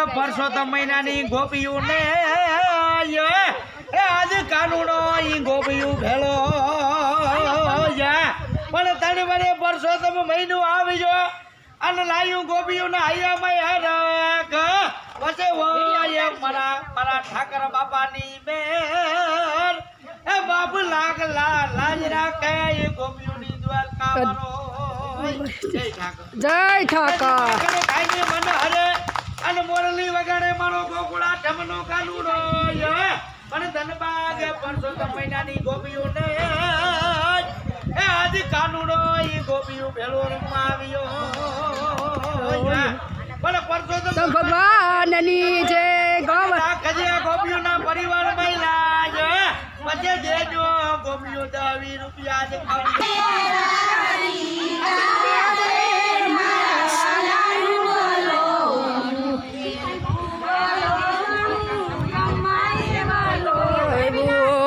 પરસોત્તમ મહિનાની ગોપીયું ને આજ કાનુડો ઈ ગોપીયું ભેળો પણ તને મને પરસોત્તમ મહિનું આવી જો અને લાયું ગોપીયું ને આયામાં હરક પછી હોય મારા ઠાકર બાપાની મેર એ બાપ લાગ લાજ રાખે એ ગોપીઓની દ્વારકા મારો જય ઠાકર કાઈ મન હરે અને મોરલી વગાડે મારો ગોકુળા ઢમનો કાનુડો પણ ધનબાગ પરસોત્તમ મહિનાની ગોપીઓ ને એ આજ કાનુડો ઈ ગોપીઓ ભેળો રમવા આવ્યો પણ પરસોત્તમ ભગવાનની જય ગોપીઓના પરિવાર મહિલા પછી દેજો ગોપીઓ 20 રૂપિયા જ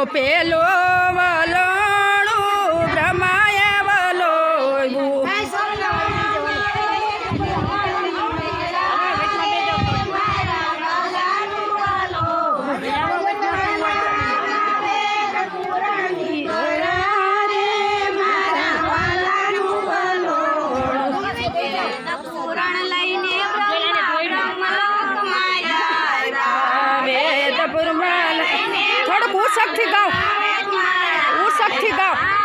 પેલો વલોણું બ્રહ્માએ વલોયું થોડુંક ઉસકથી ગાઓ ઉસકથી ગાઓ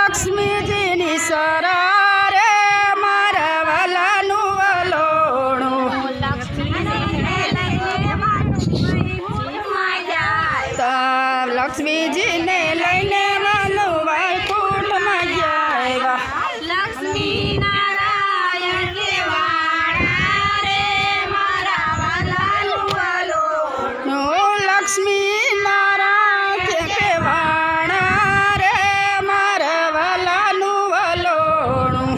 લક્ષ્મીજીની સરા રે મારા વાલાનું વલોણું લક્ષ્મીજીને લઈને વાલો વૈકુંઠમાં ગયા લક્ષ્મી નારાયણ કેવાડા રે મારા વાલાનું વલોણું લક્ષ્મી નારાયણ કેવાડા રે મારા વાલાનું વલોણું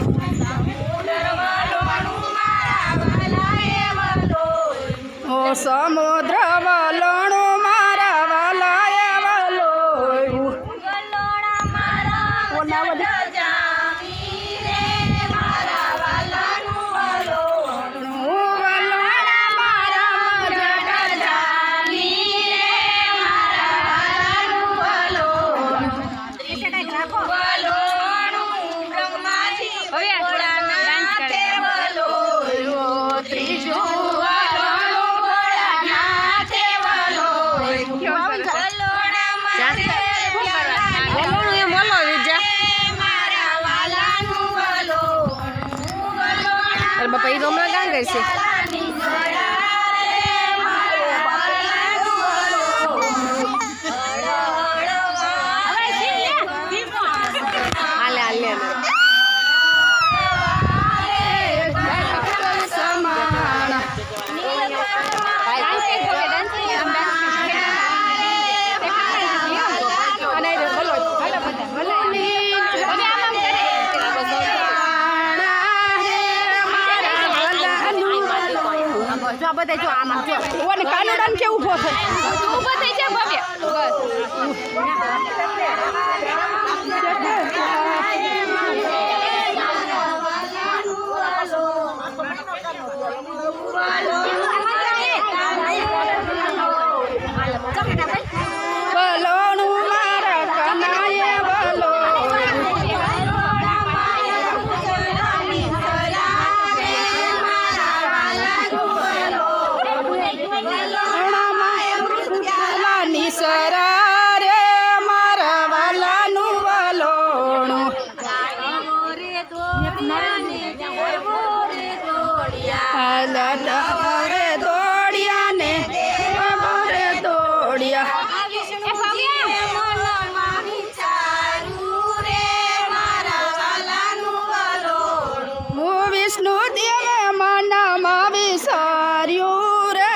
ઓ સમુદ્ર વલોણું મારા વાલાએ વલોયું બાપા એ હમણાં ગાન ગઈ છે બધા જો આમાં જો ઓને કાનુડાને કે ઊભો થઈ ઊભો થઈ જા ભવ્ય વલોણું મારા કનાએ વલો મારા રે દોડિયા ને રે દોડિયા વિષ્ણુ દેવે મનમાં વિસાર્યું રે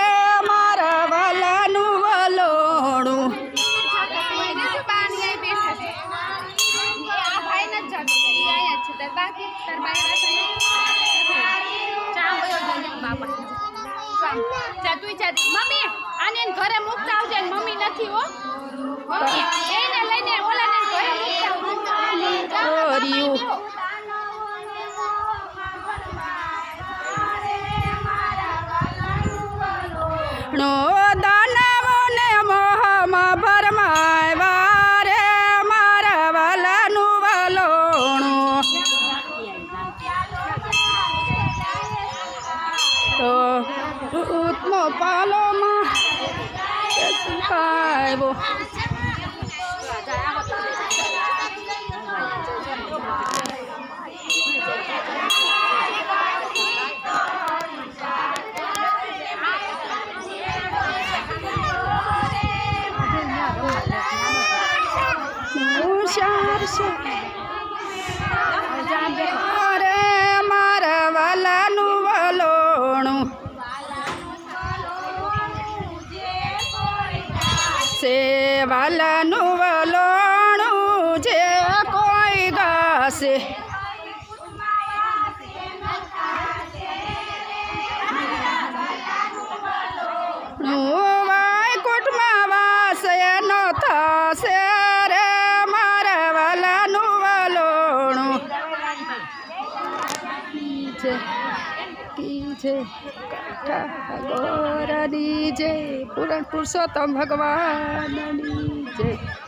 મારા વાલાનું વલોણું મમ્મી આને ઘરે મૂકતા આવજે મમ્મી નથી હો મમ્મી એને લઈને ઓલાને ઘરે મૂકતા આવજે નો દાનવોને મોહમાં ભરમાવ્યા રે મારા વાલાનું વલોણું તો ઉત્મો પાલોમાં કાયવો અરે મારા વાલાનું વલોણું સે વાલાનું વલોણું જે કોઈ ગાશે વાયકુટમાં વાસ એનો થશે રે મારા વાલાનું વલોણું જય કાઠા ગોરની જય પુરાણ પુરુષોત્તમ ભગવાનની જય